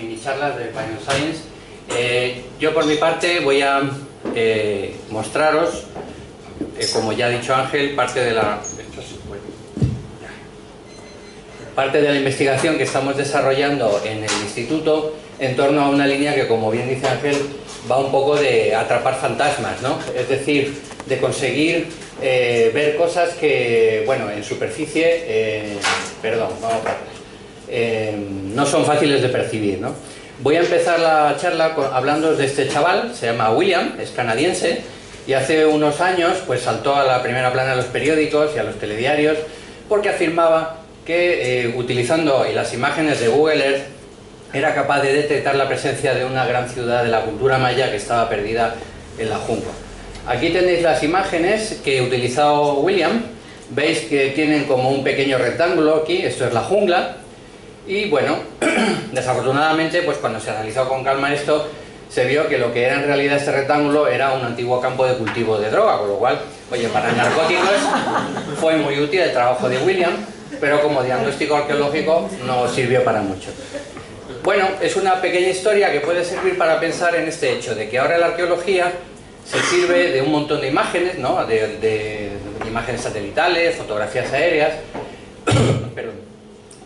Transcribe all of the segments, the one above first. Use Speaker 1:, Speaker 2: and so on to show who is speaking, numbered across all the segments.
Speaker 1: mini charlas de Pioneer Science. Yo por mi parte voy a mostraros, como ya ha dicho Ángel, parte de la investigación que estamos desarrollando en el instituto en torno a una línea que, como bien dice Ángel, va un poco de atrapar fantasmas, ¿no? Es decir, de conseguir ver cosas que, bueno, en superficie, no son fáciles de percibir, ¿no? Voy a empezar la charla hablando de este chaval, se llama William, es canadiense, y hace unos años pues saltó a la primera plana de los periódicos y a los telediarios porque afirmaba que utilizando las imágenes de Google Earth era capaz de detectar la presencia de una gran ciudad de la cultura maya que estaba perdida en la jungla. Aquí tenéis las imágenes que ha utilizado William. Veis que tienen como un pequeño rectángulo aquí, esto es la jungla. Y bueno, desafortunadamente, pues cuando se analizó con calma esto, se vio que lo que era en realidad este rectángulo era un antiguo campo de cultivo de droga, con lo cual, oye, para narcóticos fue muy útil el trabajo de William, pero como diagnóstico arqueológico no sirvió para mucho. Bueno, es una pequeña historia que puede servir para pensar en este hecho, de que ahora la arqueología se sirve de un montón de imágenes, ¿no? de imágenes satelitales, fotografías aéreas,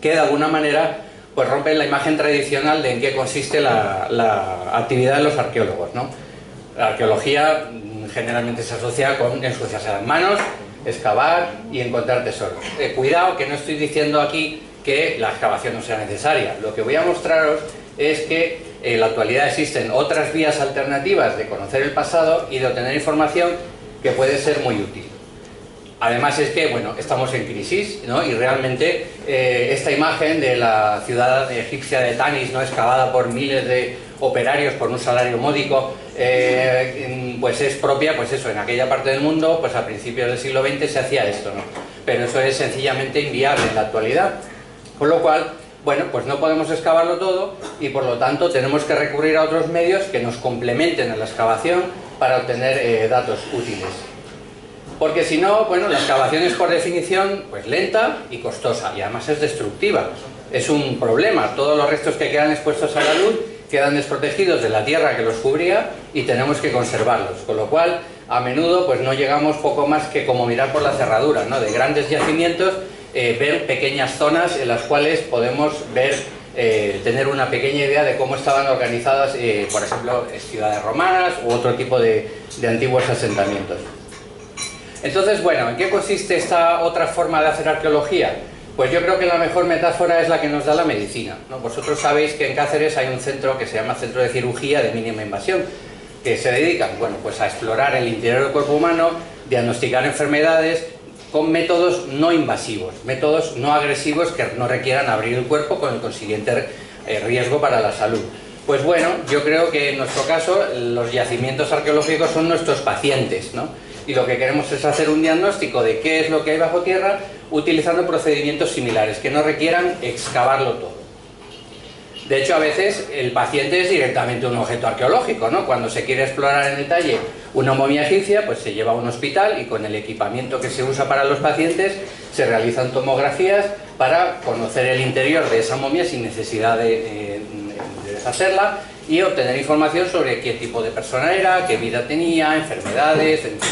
Speaker 1: que de alguna manera pues rompen la imagen tradicional de en qué consiste la actividad de los arqueólogos, ¿no? La arqueología generalmente se asocia con ensuciarse las manos, excavar y encontrar tesoros. Cuidado, que no estoy diciendo aquí que la excavación no sea necesaria. Lo que voy a mostraros es que en la actualidad existen otras vías alternativas de conocer el pasado y de obtener información que puede ser muy útil. Además es que, bueno, estamos en crisis, ¿no? Y realmente esta imagen de la ciudad egipcia de Tanis, ¿no? Excavada por miles de operarios por un salario módico, pues es propia, pues eso, en aquella parte del mundo, pues a principios del siglo XX se hacía esto, ¿no? Pero eso es sencillamente inviable en la actualidad. Con lo cual, bueno, pues no podemos excavarlo todo y por lo tanto tenemos que recurrir a otros medios que nos complementen en la excavación para obtener datos útiles. Porque si no, bueno, la excavación es por definición pues lenta y costosa y además es destructiva. Es un problema, todos los restos que quedan expuestos a la luz quedan desprotegidos de la tierra que los cubría y tenemos que conservarlos, con lo cual a menudo pues no llegamos poco más que como mirar por la cerradura, ¿no? De grandes yacimientos, ver pequeñas zonas en las cuales podemos ver, tener una pequeña idea de cómo estaban organizadas, por ejemplo, ciudades romanas u otro tipo de antiguos asentamientos. Entonces, bueno, ¿en qué consiste esta otra forma de hacer arqueología? Pues yo creo que la mejor metáfora es la que nos da la medicina, ¿no? Vosotros sabéis que en Cáceres hay un centro que se llama Centro de Cirugía de Mínima Invasión, que se dedican, bueno, pues a explorar el interior del cuerpo humano, diagnosticar enfermedades con métodos no invasivos, métodos no agresivos que no requieran abrir el cuerpo con el consiguiente riesgo para la salud. Pues bueno, yo creo que en nuestro caso los yacimientos arqueológicos son nuestros pacientes, ¿no? Y lo que queremos es hacer un diagnóstico de qué es lo que hay bajo tierra utilizando procedimientos similares, que no requieran excavarlo todo. De hecho, a veces el paciente es directamente un objeto arqueológico, ¿no? Cuando se quiere explorar en detalle una momia egipcia, pues se lleva a un hospital y con el equipamiento que se usa para los pacientes se realizan tomografías para conocer el interior de esa momia sin necesidad de deshacerla y obtener información sobre qué tipo de persona era, qué vida tenía, enfermedades, en fin.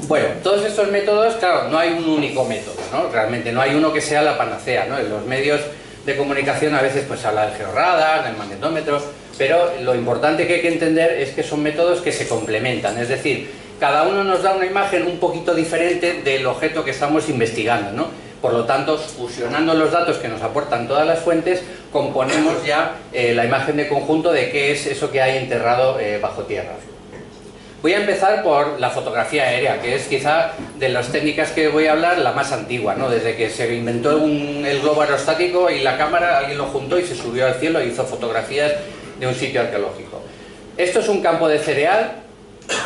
Speaker 1: Bueno, todos estos métodos, claro, no hay un único método, ¿no? Realmente no hay uno que sea la panacea, ¿no? En los medios de comunicación a veces pues se habla del georradar, del magnetómetro, pero lo importante que hay que entender es que son métodos que se complementan, es decir, cada uno nos da una imagen un poquito diferente del objeto que estamos investigando, ¿no? Por lo tanto, fusionando los datos que nos aportan todas las fuentes, componemos ya la imagen de conjunto de qué es eso que hay enterrado bajo tierra. Voy a empezar por la fotografía aérea, que es quizá de las técnicas que voy a hablar la más antigua, ¿no? Desde que se inventó el globo aerostático y la cámara, alguien lo juntó y se subió al cielo e hizo fotografías de un sitio arqueológico. Esto es un campo de cereal,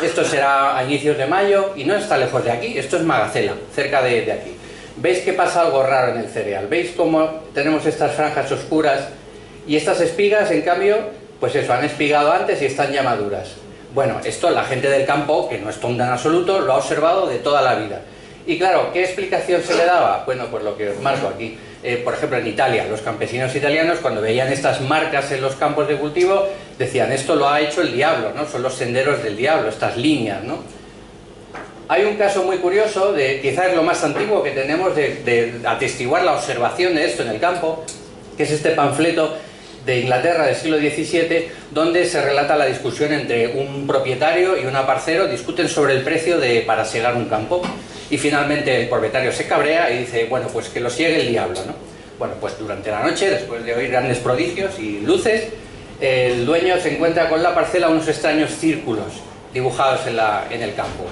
Speaker 1: esto será a inicios de mayo y no está lejos de aquí, esto es Magacela, cerca de aquí. ¿Veis que pasa algo raro en el cereal? ¿Veis cómo tenemos estas franjas oscuras y estas espigas, en cambio, pues eso, han espigado antes y están ya maduras? Bueno, esto la gente del campo, que no es tonta en absoluto, lo ha observado de toda la vida. Y claro, ¿qué explicación se le daba? Bueno, pues lo que os marco aquí. por ejemplo, en Italia, los campesinos italianos, cuando veían estas marcas en los campos de cultivo, decían, esto lo ha hecho el diablo, ¿no? Son los senderos del diablo, estas líneas, ¿no? Hay un caso muy curioso, quizás lo más antiguo que tenemos de atestiguar la observación de esto en el campo, que es este panfleto de Inglaterra del siglo XVII, donde se relata la discusión entre un propietario y un aparcero, discuten sobre el precio para segar un campo, y finalmente el propietario se cabrea y dice, bueno, pues que lo siegue el diablo, ¿no? Bueno, pues durante la noche, después de oír grandes prodigios y luces, el dueño se encuentra con la parcela unos extraños círculos dibujados en el campo.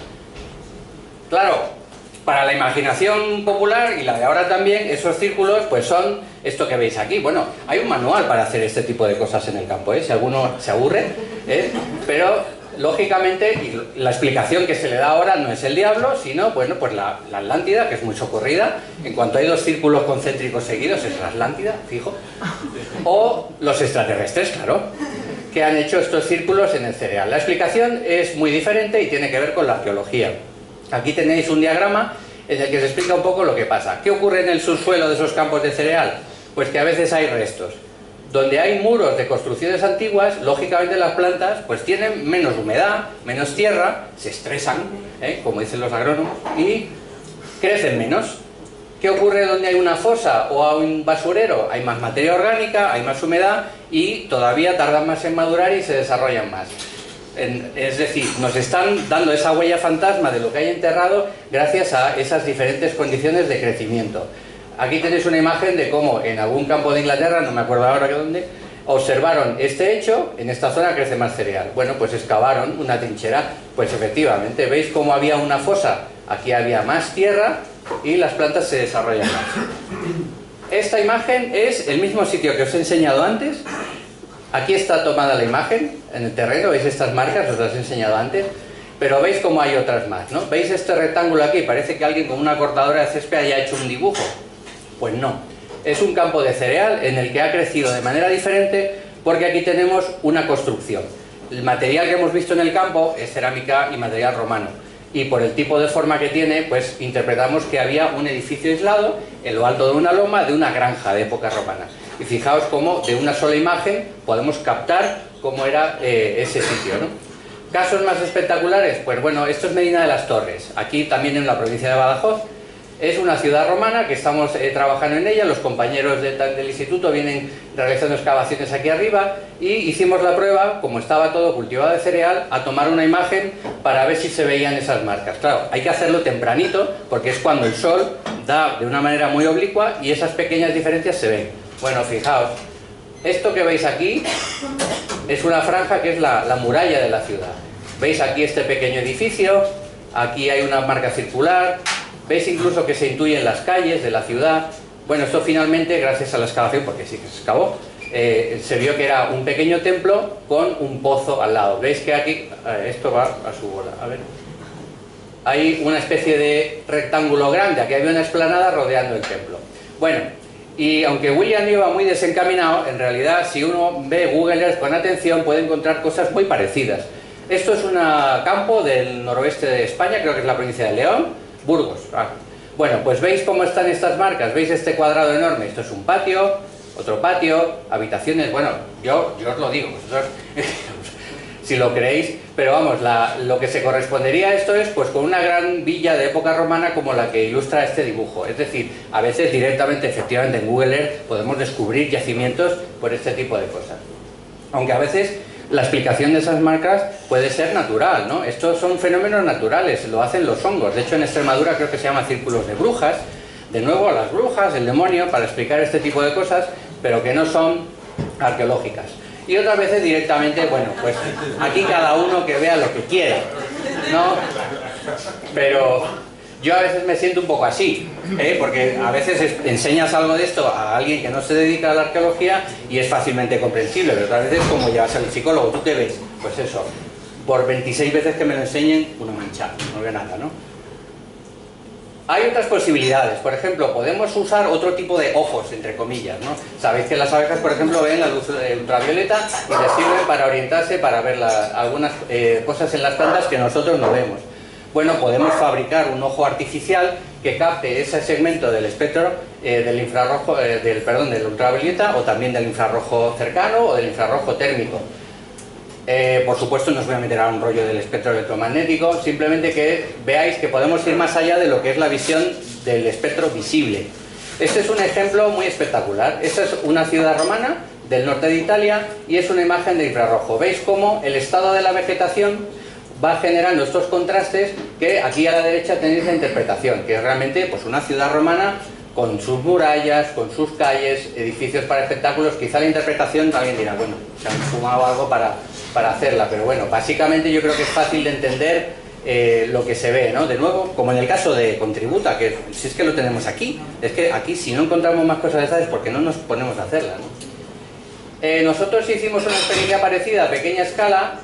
Speaker 1: Claro, para la imaginación popular y la de ahora también, esos círculos pues son esto que veis aquí. Bueno, hay un manual para hacer este tipo de cosas en el campo, ¿eh? Si alguno se aburre, pero lógicamente y la explicación que se le da ahora no es el diablo, sino bueno, pues la Atlántida, que es muy socorrida. En cuanto hay dos círculos concéntricos seguidos es la Atlántida, fijo, o los extraterrestres, claro, que han hecho estos círculos en el cereal. La explicación es muy diferente y tiene que ver con la arqueología. Aquí tenéis un diagrama en el que se explica un poco lo que pasa. ¿Qué ocurre en el subsuelo de esos campos de cereal? Pues que a veces hay restos. Donde hay muros de construcciones antiguas, lógicamente las plantas pues tienen menos humedad, menos tierra, se estresan, como dicen los agrónomos, y crecen menos. ¿Qué ocurre donde hay una fosa o hay un basurero? Hay más materia orgánica, hay más humedad y todavía tardan más en madurar y se desarrollan más. Es decir, nos están dando esa huella fantasma de lo que hay enterrado gracias a esas diferentes condiciones de crecimiento. Aquí tenéis una imagen de cómo en algún campo de Inglaterra, no me acuerdo ahora que dónde, observaron este hecho, en esta zona crece más cereal. Bueno, pues excavaron una trinchera, pues efectivamente, ¿veis cómo había una fosa? Aquí había más tierra y las plantas se desarrollan más. Esta imagen es el mismo sitio que os he enseñado antes. Aquí está tomada la imagen, en el terreno, veis estas marcas, os las he enseñado antes, pero veis cómo hay otras más, ¿no? ¿Veis este rectángulo aquí? Parece que alguien con una cortadora de césped haya hecho un dibujo. Pues no, es un campo de cereal en el que ha crecido de manera diferente porque aquí tenemos una construcción. El material que hemos visto en el campo es cerámica y material romano. Y por el tipo de forma que tiene, pues interpretamos que había un edificio aislado en lo alto de una loma de una granja de época romana. Y fijaos cómo de una sola imagen podemos captar cómo era ese sitio, ¿no? ¿Casos más espectaculares? Pues bueno, esto es Medina de las Torres, aquí también en la provincia de Badajoz. Es una ciudad romana que estamos trabajando en ella, los compañeros del instituto vienen realizando excavaciones aquí arriba y hicimos la prueba, como estaba todo cultivado de cereal, a tomar una imagen para ver si se veían esas marcas. Claro, hay que hacerlo tempranito porque es cuando el sol da de una manera muy oblicua y esas pequeñas diferencias se ven. Bueno, fijaos, esto que veis aquí es una franja que es la muralla de la ciudad. Veis aquí este pequeño edificio, aquí hay una marca circular. Veis incluso que se intuyen las calles de la ciudad. Bueno, esto finalmente, gracias a la excavación, porque sí que se excavó, se vio que era un pequeño templo con un pozo al lado. Veis que aquí, esto va a su bola, a ver. Hay una especie de rectángulo grande, aquí había una explanada rodeando el templo. Bueno, y aunque William iba muy desencaminado, en realidad si uno ve Google Earth con atención puede encontrar cosas muy parecidas. Esto es un campo del noroeste de España, creo que es la provincia de León, Burgos. Bueno, pues veis cómo están estas marcas, veis este cuadrado enorme, esto es un patio, otro patio, habitaciones, bueno, yo os lo digo, vosotros si lo creéis, pero vamos, lo que se correspondería a esto es pues con una gran villa de época romana como la que ilustra este dibujo, es decir, a veces directamente, efectivamente en Google Earth podemos descubrir yacimientos por este tipo de cosas, aunque a veces la explicación de esas marcas puede ser natural, ¿no? Estos son fenómenos naturales, lo hacen los hongos. De hecho, en Extremadura creo que se llama círculos de brujas. De nuevo, a las brujas, el demonio, para explicar este tipo de cosas, pero que no son arqueológicas. Y otras veces directamente, bueno, pues aquí cada uno que vea lo que quiera, ¿no? Pero yo a veces me siento un poco así, porque a veces enseñas algo de esto a alguien que no se dedica a la arqueología y es fácilmente comprensible, pero otras veces como llevas al psicólogo, ¿tú qué ves? Pues eso, por 26 veces que me lo enseñen, una mancha, no veo nada, ¿no? Hay otras posibilidades, por ejemplo, podemos usar otro tipo de ojos, entre comillas, ¿no? Sabéis que las abejas, por ejemplo, ven la luz ultravioleta y les sirve para orientarse, para ver algunas cosas en las plantas que nosotros no vemos. bueno, podemos fabricar un ojo artificial que capte ese segmento del espectro del infrarrojo, del ultravioleta, o también del infrarrojo cercano o del infrarrojo térmico. Por supuesto, no os voy a meter a un rollo del espectro electromagnético, simplemente que veáis que podemos ir más allá de lo que es la visión del espectro visible. Este es un ejemplo muy espectacular. Esta es una ciudad romana del norte de Italia y es una imagen de infrarrojo. Veis cómo el estado de la vegetación va generando estos contrastes, que aquí a la derecha tenéis la interpretación, que es realmente pues, una ciudad romana con sus murallas, con sus calles, edificios para espectáculos. Quizá la interpretación también dirá, bueno, se han fumado algo para hacerla, pero bueno, básicamente yo creo que es fácil de entender lo que se ve, ¿no? De nuevo, como en el caso de Contributa, que si es que lo tenemos aquí, es que aquí si no encontramos más cosas de estas es porque no nos ponemos a hacerlas, ¿no? Nosotros hicimos una experiencia parecida a pequeña escala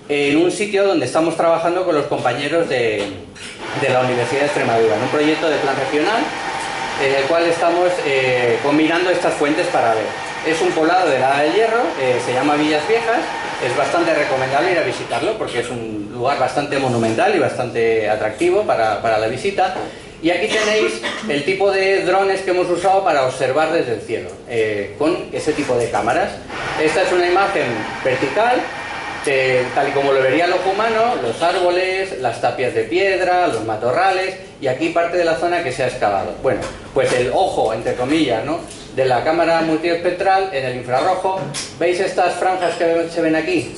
Speaker 1: en un sitio donde estamos trabajando con los compañeros de la Universidad de Extremadura, en un proyecto de plan regional en el cual estamos combinando estas fuentes para ver. Es un poblado de la Edad del Hierro, se llama Villas Viejas, es bastante recomendable ir a visitarlo porque es un lugar bastante monumental y bastante atractivo para la visita. Y aquí tenéis el tipo de drones que hemos usado para observar desde el cielo, con ese tipo de cámaras. Esta es una imagen vertical, tal y como lo vería el ojo humano, los árboles, las tapias de piedra, los matorrales, y aquí parte de la zona que se ha excavado. Bueno, pues el ojo, entre comillas, ¿no?, de la cámara multiespectral en el infrarrojo. ¿Veis estas franjas que se ven aquí?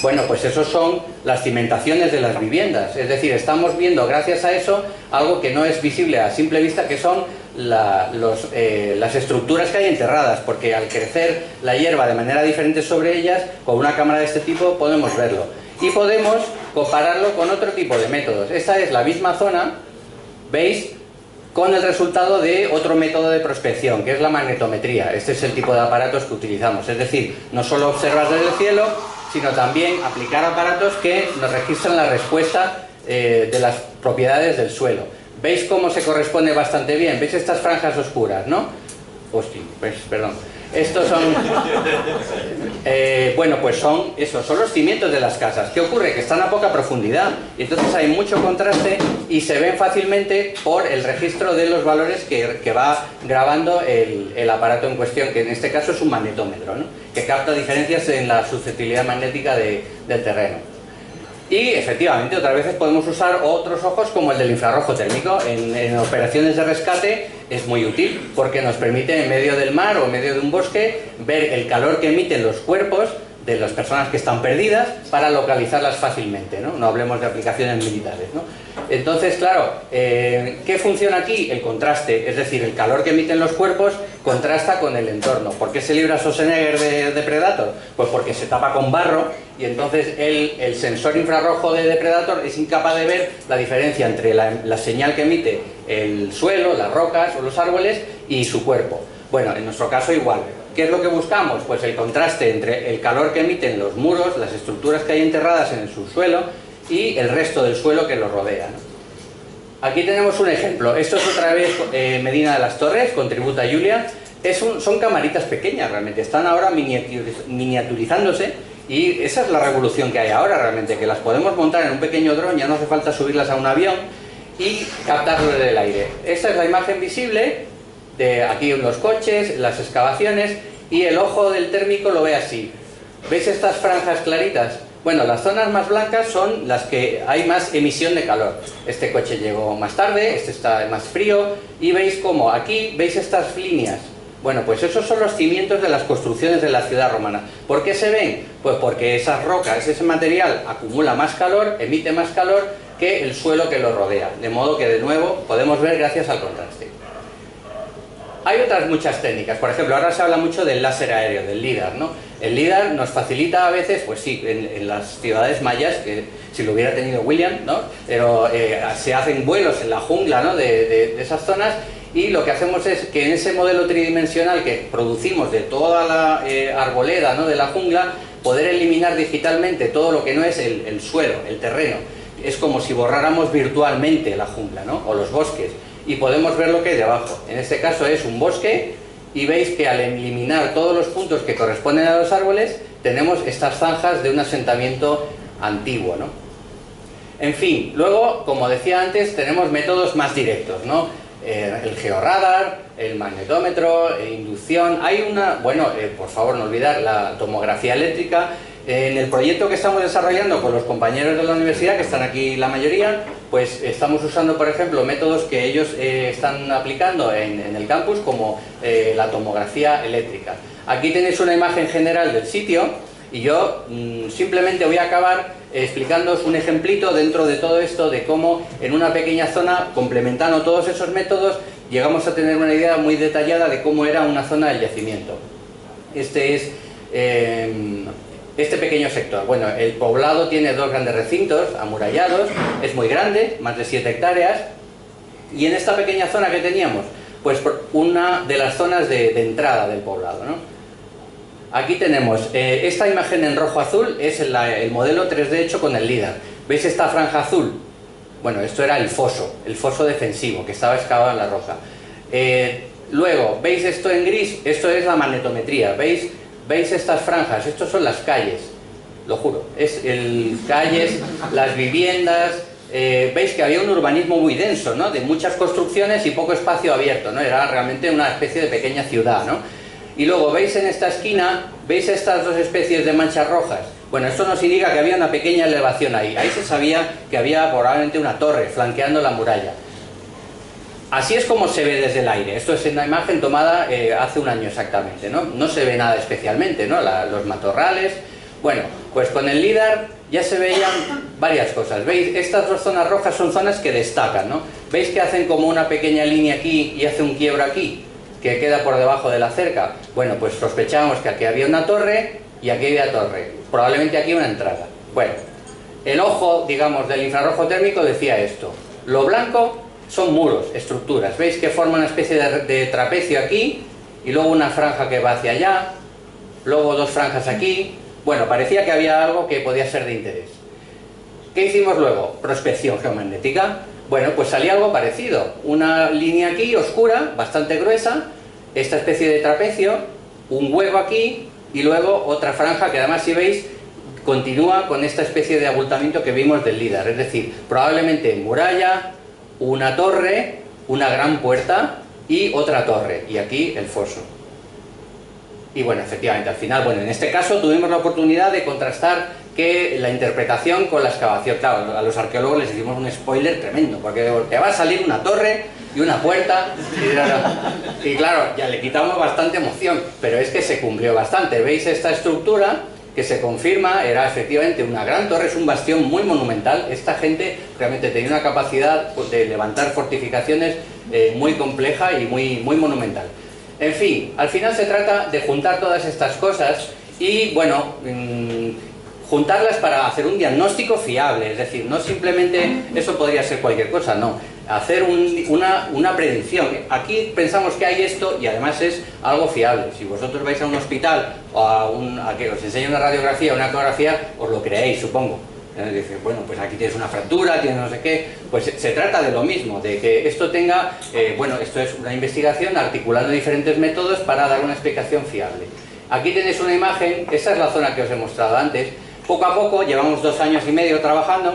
Speaker 1: Bueno, pues esos son las cimentaciones de las viviendas, es decir, estamos viendo gracias a eso algo que no es visible a simple vista, que son las estructuras que hay enterradas, porque al crecer la hierba de manera diferente sobre ellas, con una cámara de este tipo podemos verlo. Y podemos compararlo con otro tipo de métodos. Esta es la misma zona, ¿veis?, con el resultado de otro método de prospección, que es la magnetometría. Este es el tipo de aparatos que utilizamos, es decir, no solo observar desde el cielo, sino también aplicar aparatos que nos registran la respuesta de las propiedades del suelo. ¿Veis cómo se corresponde bastante bien? ¿Veis estas franjas oscuras, no? Hostia, pues, perdón. Estos son... bueno, pues son los cimientos de las casas. ¿Qué ocurre? Que están a poca profundidad y entonces hay mucho contraste y se ven fácilmente por el registro de los valores que va grabando el aparato en cuestión, que en este caso es un magnetómetro, ¿no?, que capta diferencias en la susceptibilidad magnética del terreno. Y efectivamente otras veces podemos usar otros ojos como el del infrarrojo térmico. En operaciones de rescate es muy útil porque nos permite en medio del mar o en medio de un bosque ver el calor que emiten los cuerpos de las personas que están perdidas para localizarlas fácilmente, ¿no? No hablemos de aplicaciones militares, ¿no? Entonces, claro, ¿qué funciona aquí? El contraste, es decir, el calor que emiten los cuerpos contrasta con el entorno. ¿Por qué se libra Schwarzenegger de Predator? Pues porque se tapa con barro y entonces el sensor infrarrojo de Predator es incapaz de ver la diferencia entre la señal que emite el suelo, las rocas o los árboles y su cuerpo. Bueno, en nuestro caso igual. ¿Qué es lo que buscamos? Pues el contraste entre el calor que emiten los muros, las estructuras que hay enterradas en el subsuelo y el resto del suelo que los rodea, ¿no? Aquí tenemos un ejemplo. Esto es otra vez Medina de las Torres, Contributa Julia. Son camaritas pequeñas realmente, están ahora miniaturizándose y esa es la revolución que hay ahora realmente, que las podemos montar en un pequeño dron, ya no hace falta subirlas a un avión y captarlo desde el aire. Esta es la imagen visible de aquí los coches, las excavaciones, y el ojo del térmico lo ve así. ¿Veis estas franjas claritas? Bueno, las zonas más blancas son las que hay más emisión de calor. Este coche llegó más tarde, este está más frío, y veis cómo aquí, ¿veis estas líneas? Bueno, pues esos son los cimientos de las construcciones de la ciudad romana. ¿Por qué se ven? Pues porque esas rocas, ese material acumula más calor, emite más calor que el suelo que lo rodea. De modo que, de nuevo, podemos ver gracias al contraste. Hay otras muchas técnicas, por ejemplo, ahora se habla mucho del láser aéreo, del LIDAR, ¿no? El LIDAR nos facilita a veces, pues sí, en las ciudades mayas, que si lo hubiera tenido William, ¿no?, pero se hacen vuelos en la jungla, ¿no?, de esas zonas, y lo que hacemos es que en ese modelo tridimensional que producimos de toda la arboleda, ¿no?, de la jungla, poder eliminar digitalmente todo lo que no es el suelo, el terreno. Es como si borráramos virtualmente la jungla, ¿no?, o los bosques. Y podemos ver lo que hay debajo. En este caso es un bosque y veis que al eliminar todos los puntos que corresponden a los árboles tenemos estas zanjas de un asentamiento antiguo, ¿no? En fin, luego, como decía antes, tenemos métodos más directos, ¿no? El georradar, el magnetómetro, inducción. Hay una, bueno, por favor no olvidar la tomografía eléctrica. En el proyecto que estamos desarrollando con los compañeros de la universidad, que están aquí la mayoría, pues estamos usando, por ejemplo, métodos que ellos están aplicando en el campus, como la tomografía eléctrica. Aquí tenéis una imagen general del sitio y yo simplemente voy a acabar explicándoos un ejemplito dentro de todo esto de cómo en una pequeña zona, complementando todos esos métodos, llegamos a tener una idea muy detallada de cómo era una zona del yacimiento. Este es este pequeño sector. Bueno, el poblado tiene dos grandes recintos amurallados, es muy grande, más de 7 hectáreas, y en esta pequeña zona que teníamos, pues una de las zonas de entrada del poblado, ¿no? Aquí tenemos esta imagen en rojo-azul, es el modelo 3D hecho con el LIDAR. ¿Veis esta franja azul? Bueno, esto era el foso defensivo que estaba excavado en la roca. Luego, ¿veis esto en gris? Esto es la magnetometría. ¿Veis estas franjas? Estas son las calles, lo juro. Es calles, las viviendas. Veis que había un urbanismo muy denso, ¿no? De muchas construcciones y poco espacio abierto, ¿no? Era realmente una especie de pequeña ciudad, ¿no? Y luego, ¿veis en esta esquina? ¿Veis estas dos especies de manchas rojas? Bueno, esto nos indica que había una pequeña elevación ahí. Ahí se sabía que había probablemente una torre flanqueando la muralla. Así es como se ve desde el aire. Esto es una imagen tomada hace un año exactamente, ¿no? No se ve nada especialmente, ¿no? Los matorrales. Bueno, pues con el LIDAR ya se veían varias cosas. ¿Veis? Estas dos zonas rojas son zonas que destacan, ¿no? ¿Veis que hacen como una pequeña línea aquí y hace un quiebro aquí, que queda por debajo de la cerca? Bueno, pues sospechábamos que aquí había una torre y aquí había torre. Probablemente aquí una entrada. Bueno, el ojo, digamos, del infrarrojo térmico decía esto. Lo blanco son muros, estructuras. ¿Veis que forma una especie de trapecio aquí? Y luego una franja que va hacia allá. Luego dos franjas aquí. Bueno, parecía que había algo que podía ser de interés. ¿Qué hicimos luego? Prospección geomagnética. Bueno, pues salía algo parecido. Una línea aquí oscura, bastante gruesa, esta especie de trapecio, un hueco aquí y luego otra franja que además, si veis, continúa con esta especie de abultamiento que vimos del LIDAR. Es decir, probablemente muralla, una torre, una gran puerta y otra torre. Y aquí el foso. Y bueno, efectivamente, al final, bueno, en este caso tuvimos la oportunidad de contrastar que la interpretación con la excavación. Claro, a los arqueólogos les hicimos un spoiler tremendo, porque te va a salir una torre y una puerta, y claro, ya le quitamos bastante emoción, pero es que se cumplió bastante. ¿Veis esta estructura? Que se confirma, era efectivamente una gran torre, es un bastión muy monumental. Esta gente realmente tenía una capacidad de levantar fortificaciones muy compleja y muy monumental. En fin, al final se trata de juntar todas estas cosas y, bueno, juntarlas para hacer un diagnóstico fiable. Es decir, no simplemente eso podría ser cualquier cosa, no. Hacer una predicción. Aquí pensamos que hay esto y además es algo fiable. Si vosotros vais a un hospital o a que os enseñe una radiografía o una ecografía, os lo creéis, supongo. Dice, bueno, pues aquí tienes una fractura, tienes no sé qué. Pues se trata de lo mismo, de que esto tenga, bueno, esto es una investigación articulando diferentes métodos para dar una explicación fiable. Aquí tenéis una imagen, esa es la zona que os he mostrado antes. Poco a poco, llevamos 2 años y medio trabajando,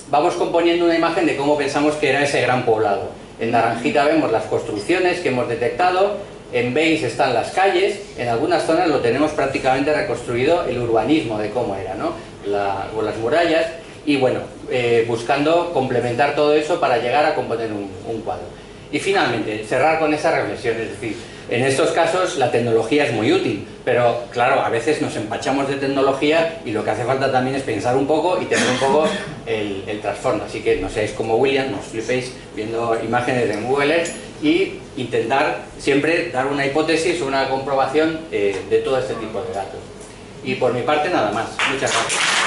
Speaker 1: vamos componiendo una imagen de cómo pensamos que era ese gran poblado. En naranjita vemos las construcciones que hemos detectado, en beige están las calles, en algunas zonas lo tenemos prácticamente reconstruido el urbanismo de cómo era, ¿no? O las murallas, y bueno, buscando complementar todo eso para llegar a componer un cuadro. Y finalmente, cerrar con esa reflexión, es decir, en estos casos la tecnología es muy útil, pero claro, a veces nos empachamos de tecnología y lo que hace falta también es pensar un poco y tener un poco el trasfondo. Así que no seáis como William, no os flipéis viendo imágenes de Google Earth y intentar siempre dar una hipótesis o una comprobación de todo este tipo de datos. Y por mi parte nada más. Muchas gracias.